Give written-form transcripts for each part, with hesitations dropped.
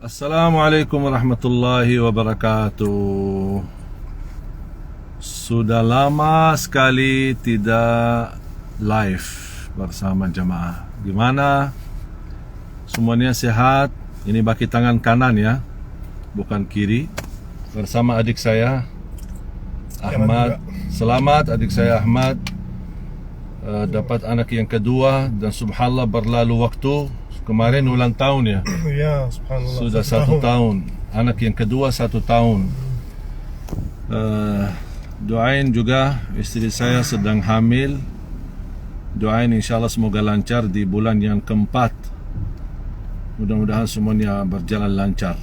Assalamualaikum warahmatullahi wabarakatuh. Sudah lama sekali tidak live bersama jamaah. Gimana? Semuanya sehat? Ini baki tangan kanan ya, bukan kiri. Bersama adik saya Ahmad. Selamat adik saya Ahmad dapat anak yang kedua, dan subhanallah berlalu waktu. Kemarin ulang tahun ya. Ya, subhanallah. Sudah 1 tahun. Anak yang kedua 1 tahun. Doain juga istri saya sedang hamil. Doain insyaAllah semoga lancar di bulan yang keempat. Mudah-mudahan semuanya berjalan lancar.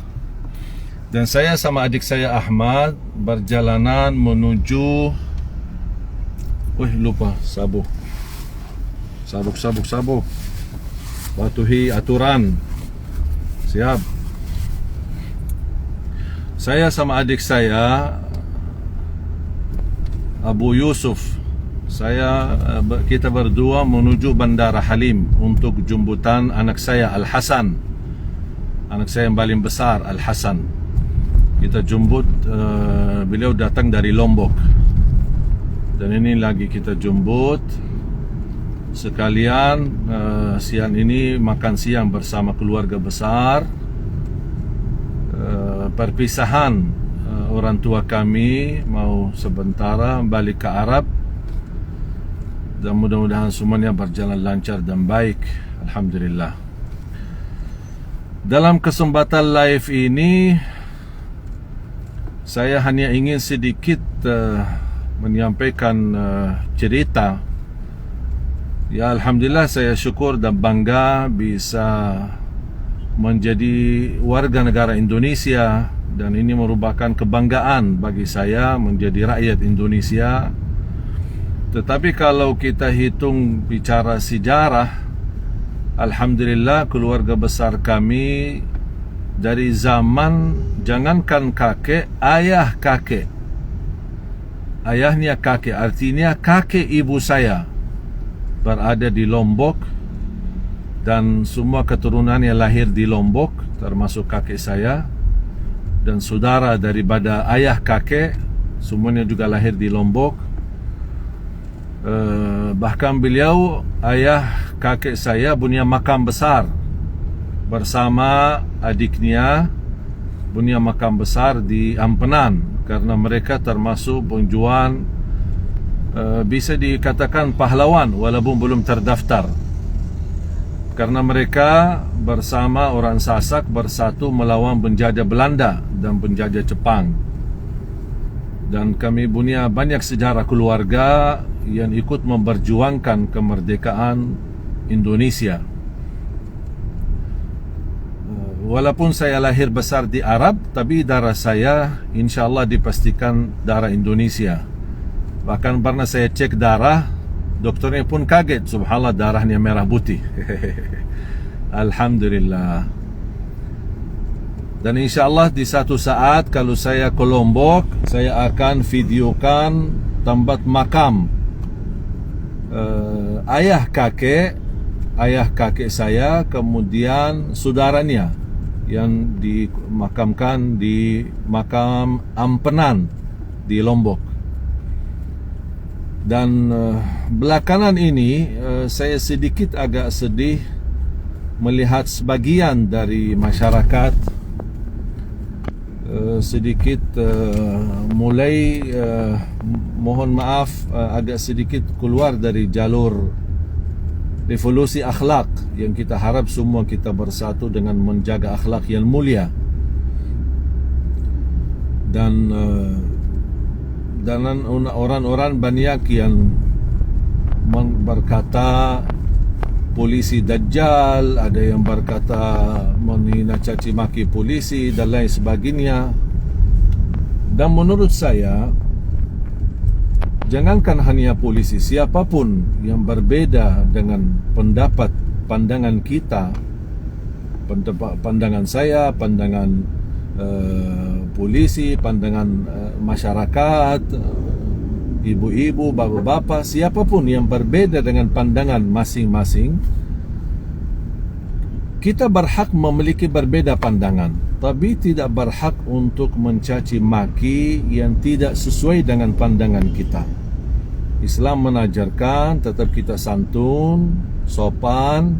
Dan saya sama adik saya Ahmad berjalanan menuju lupa sabuk. Patuhi aturan. Siap. Saya sama adik saya Abu Yusuf, kita berdua menuju Bandara Halim untuk jemputan anak saya Al-Hasan. Anak saya yang paling besar, Al-Hasan. Kita jemput, beliau datang dari Lombok. Dan ini lagi kita jemput. Sekalian siang ini makan siang bersama keluarga besar. Perpisahan orang tua kami mau sebentar balik ke Arab, dan mudah-mudahan semuanya berjalan lancar dan baik, alhamdulillah. Dalam kesempatan live ini saya hanya ingin sedikit menyampaikan cerita. Ya, alhamdulillah saya syukur dan bangga bisa menjadi warga negara Indonesia, dan ini merupakan kebanggaan bagi saya menjadi rakyat Indonesia. Tetapi kalau kita hitung bicara sejarah, alhamdulillah keluarga besar kami dari zaman jangankan kakek, ayahnya kakek, artinya kakek ibu saya berada di Lombok, dan semua keturunannya lahir di Lombok, termasuk kakek saya, dan saudara daripada ayah kakek semuanya juga lahir di Lombok. Bahkan beliau, ayah kakek saya, punya makam besar bersama adiknya, punya makam besar di Ampenan, karena mereka termasuk penjual, bisa dikatakan pahlawan walaupun belum terdaftar, karena mereka bersama orang Sasak bersatu melawan penjajah Belanda dan penjajah Jepang. Dan kami punya banyak sejarah keluarga yang ikut memperjuangkan kemerdekaan Indonesia. Walaupun saya lahir besar di Arab, tapi darah saya insyaAllah dipastikan darah Indonesia. Bahkan pernah saya cek darah, dokternya pun kaget, subhanallah darahnya merah putih. Alhamdulillah. Dan insyaAllah di satu saat kalau saya ke Lombok, saya akan videokan tempat makam ayah kakek saya, kemudian saudaranya yang dimakamkan di makam Ampenan di Lombok. Dan belakangan ini saya sedikit agak sedih melihat sebagian dari masyarakat sedikit mulai mohon maaf agak sedikit keluar dari jalur revolusi akhlak yang kita harap semua kita bersatu dengan menjaga akhlak yang mulia. Dan orang-orang banyak yang berkata polisi dajjal, ada yang berkata menghina caci maki polisi dan lain sebagainya. Dan menurut saya, jangankan hanya polisi, siapapun yang berbeda dengan pandangan kita, pandangan saya, pandangan polisi, pandangan masyarakat, ibu-ibu, bapak-bapak, siapapun yang berbeda dengan pandangan masing-masing, kita berhak memiliki berbeda pandangan. tapi tidak berhak untuk mencaci maki yang tidak sesuai dengan pandangan kita. Islam menajarkan tetap kita santun, sopan,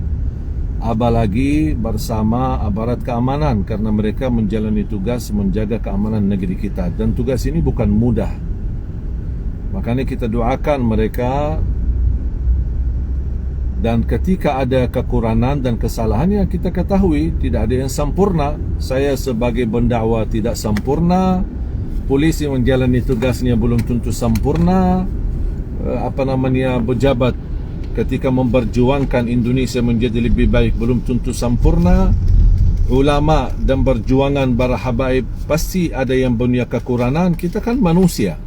apalagi bersama aparat keamanan, karena mereka menjalani tugas menjaga keamanan negeri kita, dan tugas ini bukan mudah. Makanya kita doakan mereka, dan ketika ada kekurangan dan kesalahan yang kita ketahui, tidak ada yang sempurna. Saya sebagai pendakwa tidak sempurna, polisi menjalani tugasnya belum tentu sempurna, pejabat ketika memperjuangkan Indonesia menjadi lebih baik belum tentu sempurna. Ulama dan perjuangan para habaib pasti ada yang punya kekurangan. Kita kan manusia.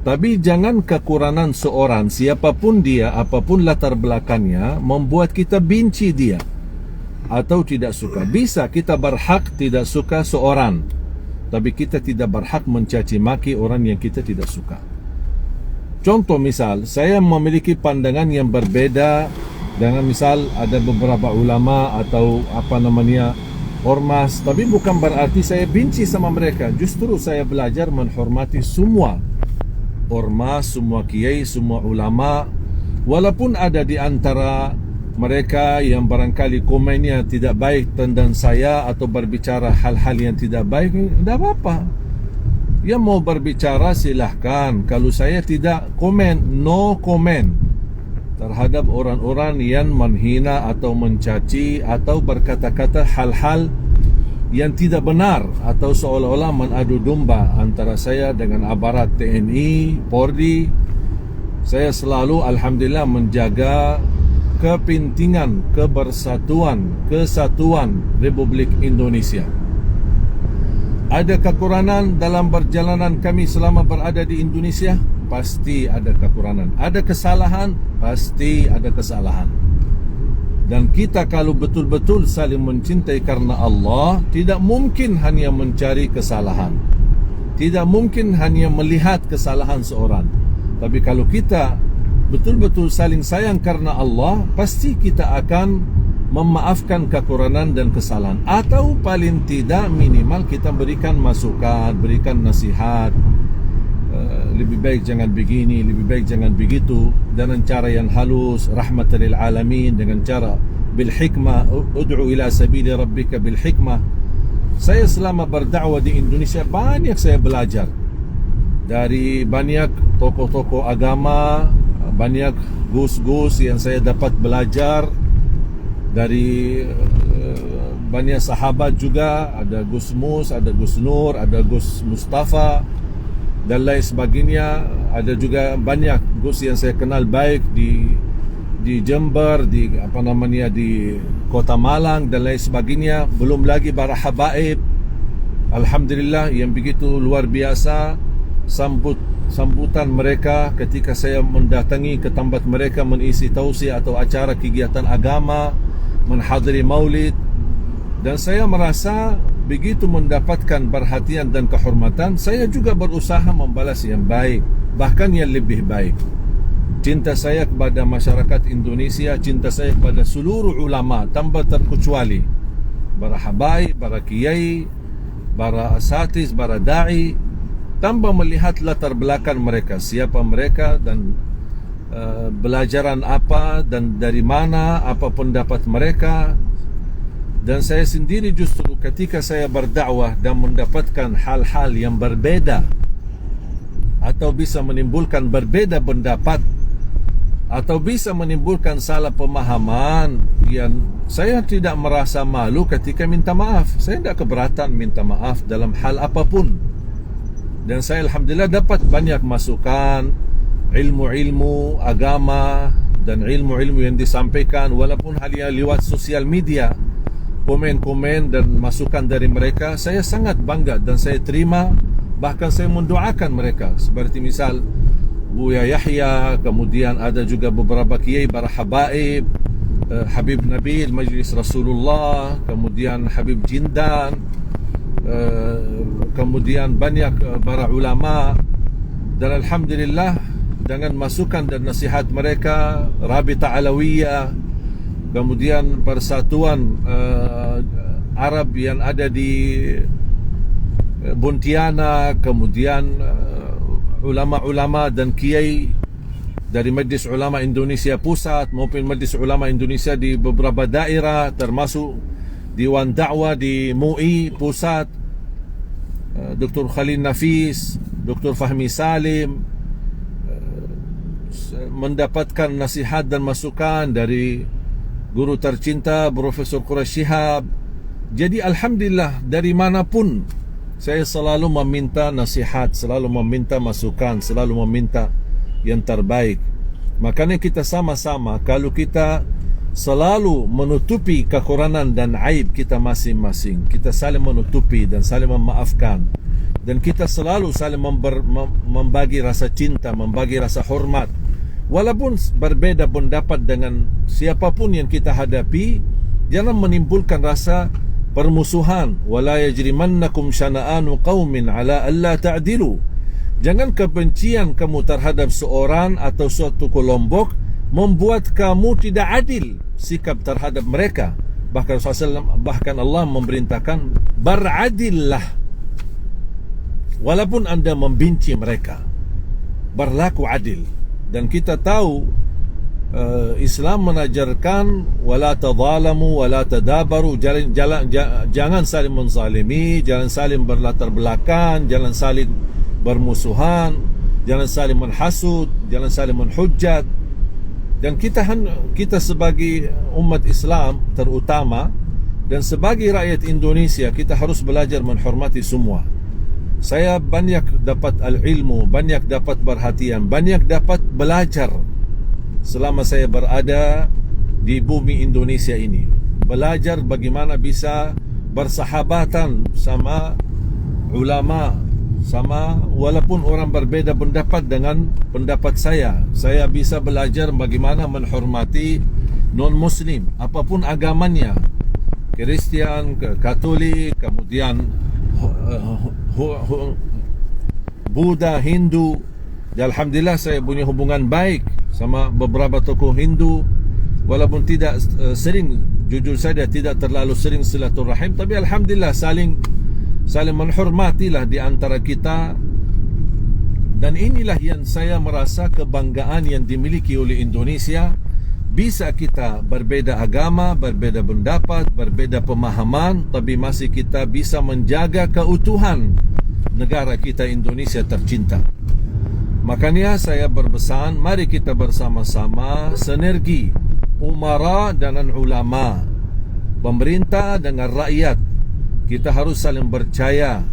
Tapi jangan kekurangan seorang, siapapun dia, apapun latar belakangnya, membuat kita benci dia atau tidak suka. Bisa kita berhak tidak suka seorang, tapi kita tidak berhak mencaci maki orang yang kita tidak suka. Contoh misal, saya memiliki pandangan yang berbeda dengan misal ada beberapa ulama atau ormas, tapi bukan berarti saya benci sama mereka. Justru saya belajar menghormati semua ormas, semua kiai, semua ulama, walaupun ada di antara mereka yang barangkali komennya tidak baik tentang saya atau berbicara hal-hal yang tidak baik, tidak apa-apa. Yang mau berbicara silahkan. Kalau saya tidak komen, no comment terhadap orang-orang yang menghina atau mencaci atau berkata-kata hal-hal yang tidak benar atau seolah-olah mengadu domba antara saya dengan aparat TNI, Polri. Saya selalu alhamdulillah menjaga kepentingan, kebersatuan, kesatuan Republik Indonesia. Ada kekurangan dalam perjalanan kami selama berada di Indonesia? Pasti ada kekurangan. Ada kesalahan? Pasti ada kesalahan. Dan kita kalau betul-betul saling mencintai karena Allah, tidak mungkin hanya mencari kesalahan, tidak mungkin hanya melihat kesalahan seorang. Tapi kalau kita betul-betul saling sayang karena Allah, pasti kita akan memaafkan kekurangan dan kesalahan, atau paling tidak minimal kita berikan masukan, berikan nasihat. Lebih baik jangan begini, lebih baik jangan begitu, dengan cara yang halus, rahmatan lil alamin, dengan cara bil hikmah, ud'u ila sabili rabbika bil hikmah. Saya selama berdakwah di Indonesia banyak saya belajar dari banyak tokoh-tokoh agama, banyak gus-gus yang saya dapat belajar dari banyak sahabat juga. Ada Gus Mus, ada Gus Nur, ada Gus Mustafa dan lain sebagainya. Ada juga banyak Gus yang saya kenal baik di Jember, di di Kota Malang dan lain sebagainya. Belum lagi para habaib, alhamdulillah, yang begitu luar biasa sambutan mereka ketika saya mendatangi ke tempat mereka mengisi tausiah atau acara kegiatan agama, menghadiri maulid. Dan saya merasa begitu mendapatkan perhatian dan kehormatan, saya juga berusaha membalas yang baik, bahkan yang lebih baik. Cinta saya kepada masyarakat Indonesia, cinta saya kepada seluruh ulama tanpa terkecuali, para habaib, para kiai, para asatiz, para da'i, tanpa melihat latar belakang mereka, siapa mereka dan belajaran apa dan dari mana, apa pendapat mereka. Dan saya sendiri justru ketika saya berdakwah dan mendapatkan hal-hal yang berbeda atau bisa menimbulkan berbeda pendapat atau bisa menimbulkan salah pemahaman, yang saya tidak merasa malu ketika minta maaf. Saya tidak keberatan minta maaf dalam hal apapun. Dan saya alhamdulillah dapat banyak masukan, ilmu-ilmu agama dan ilmu-ilmu yang disampaikan, walaupun hanya lewat sosial media. Komen-komen dan masukan dari mereka saya sangat bangga dan saya terima, bahkan saya mendoakan mereka. Seperti misal Buya Yahya, kemudian ada juga beberapa kiai para habaib, Habib Nabil Majlis Rasulullah, kemudian Habib Jindan, kemudian banyak para ulama. Dan alhamdulillah dengan masukan dan nasihat mereka, Rabita Alawiyah, kemudian Persatuan Arab yang ada di Pontianak, kemudian ulama-ulama dan kiai dari Majlis Ulama Indonesia Pusat maupun Majlis Ulama Indonesia di beberapa daerah, termasuk Dewan Dakwah di MUI Pusat, Dr. Khalil Nafis, Dr. Fahmi Salim, mendapatkan nasihat dan masukan dari guru tercinta Profesor Quraish Shihab. Jadi alhamdulillah, dari manapun saya selalu meminta nasihat, selalu meminta masukan, selalu meminta yang terbaik. Makanya kita sama-sama, kalau kita selalu menutupi kekurangan dan aib kita masing-masing, kita saling menutupi dan saling memaafkan, dan kita selalu saling membagi rasa cinta, membagi rasa hormat, walaupun berbeda pendapat dengan siapapun yang kita hadapi. Jangan menimbulkan rasa permusuhan. Wala yajrimannakum syana'anu qaumin ala alla ta'dilu. Jangan kebencian kamu terhadap seorang atau suatu kelompok membuat kamu tidak adil sikap terhadap mereka. Bahkan Allah memerintahkan, beradillah walaupun anda membenci mereka, berlaku adil. Dan kita tahu Islam menajarkan wala tadzalamu wala tadabaru, jangan saling menzalimi, jangan saling berlatar belakang, jangan saling bermusuhan, jangan saling menhasud, jangan saling menhujat. Dan kita sebagai umat Islam terutama dan sebagai rakyat Indonesia, kita harus belajar menghormati semua. Saya banyak dapat al-ilmu, banyak dapat perhatian, banyak dapat belajar selama saya berada di bumi Indonesia ini. Belajar bagaimana bisa bersahabatan sama ulama, sama walaupun orang berbeda pendapat dengan pendapat saya. Saya bisa belajar bagaimana menghormati non-muslim apapun agamanya, Kristian, Katolik, kemudian Buddha, Hindu. Dan alhamdulillah saya punya hubungan baik sama beberapa tokoh Hindu, walaupun tidak sering, jujur saja tidak terlalu sering silaturahim, tapi alhamdulillah saling menghormatilah di antara kita. Dan inilah yang saya merasa kebanggaan yang dimiliki oleh Indonesia. Bisa kita berbeda agama, berbeda pendapat, berbeda pemahaman, tapi masih kita bisa menjaga keutuhan negara kita Indonesia tercinta. Makanya saya berpesan, mari kita bersama-sama sinergi umara dengan ulama, pemerintah dengan rakyat. Kita harus saling percaya,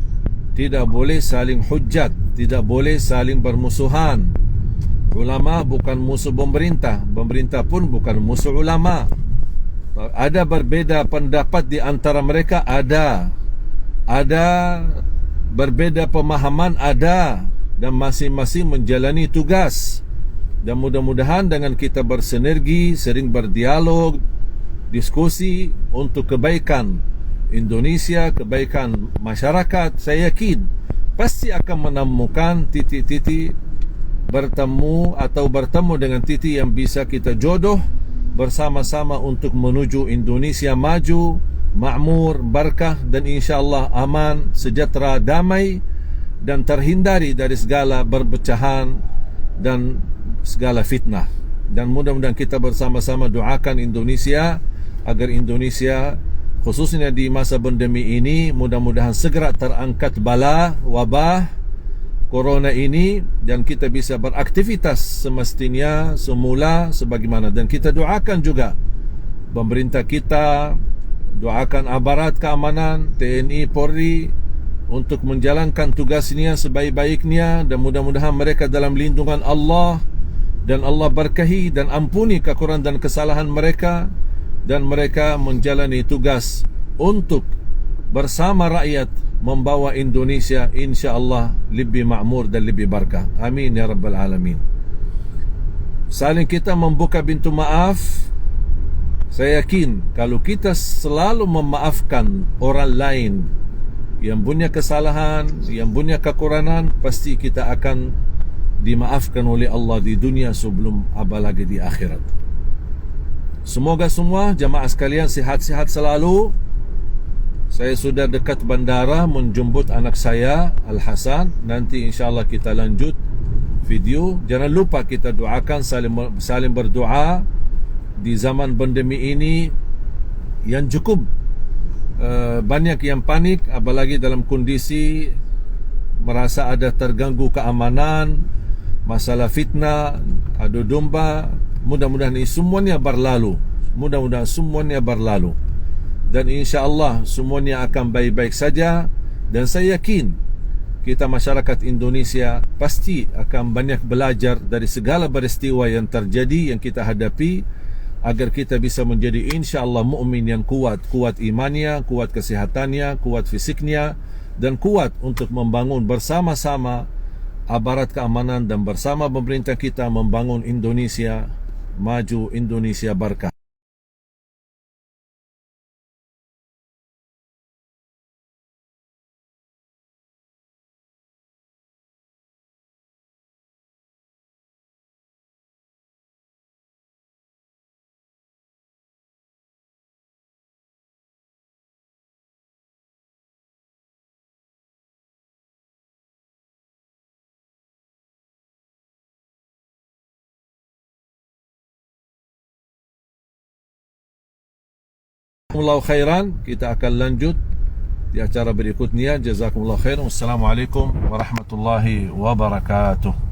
tidak boleh saling hujat, tidak boleh saling bermusuhan. Ulama bukan musuh pemerintah, pemerintah pun bukan musuh ulama. Ada berbeda pendapat di antara mereka, ada berbeda pemahaman, ada, dan masing-masing menjalani tugas. Dan mudah-mudahan dengan kita bersinergi, sering berdialog, diskusi untuk kebaikan Indonesia, kebaikan masyarakat, saya yakin pasti akan menemukan titik-titik bertemu dengan titik yang bisa kita jodoh bersama-sama untuk menuju Indonesia maju, makmur, berkah, dan insyaAllah aman, sejahtera, damai, dan terhindari dari segala perpecahan dan segala fitnah. Dan mudah-mudahan kita bersama-sama doakan Indonesia agar Indonesia khususnya di masa pandemi ini mudah-mudahan segera terangkat bala wabah corona ini dan kita bisa beraktivitas semestinya semula sebagaimana. Dan kita doakan juga pemerintah kita, doakan aparat keamanan, TNI, Polri untuk menjalankan tugasnya sebaik-baiknya, dan mudah-mudahan mereka dalam lindungan Allah dan Allah berkahi dan ampuni kekurangan dan kesalahan mereka, dan mereka menjalani tugas untuk bersama rakyat membawa Indonesia insya-Allah lebih makmur dan lebih berkah. Amin ya rabbal alamin. Saling kita membuka pintu maaf. Saya yakin kalau kita selalu memaafkan orang lain yang punya kesalahan, yang punya kekurangan, pasti kita akan dimaafkan oleh Allah di dunia sebelum apalagi di akhirat. Semoga semua jamaah sekalian sihat-sihat selalu. Saya sudah dekat bandara menjemput anak saya Al-Hasan. Nanti insyaAllah kita lanjut video. Jangan lupa kita doakan, saling berdoa di zaman pandemi ini yang cukup banyak yang panik, apalagi dalam kondisi merasa ada terganggu keamanan, masalah fitnah, adu domba. Mudah-mudahan ini semuanya berlalu. Mudah-mudahan semuanya berlalu. Dan insya-Allah semuanya akan baik-baik saja. Dan saya yakin kita masyarakat Indonesia pasti akan banyak belajar dari segala peristiwa yang terjadi, yang kita hadapi, agar kita bisa menjadi insya-Allah mukmin yang kuat, kuat imannya, kuat kesehatannya, kuat fisiknya, dan kuat untuk membangun bersama-sama aparat keamanan dan bersama pemerintah kita membangun Indonesia maju, Indonesia berkah. Jazakumullah khairan. Kita akan lanjut di acara berikutnya. Jazakumullah khairan. Wassalamualaikum warahmatullahi wabarakatuh.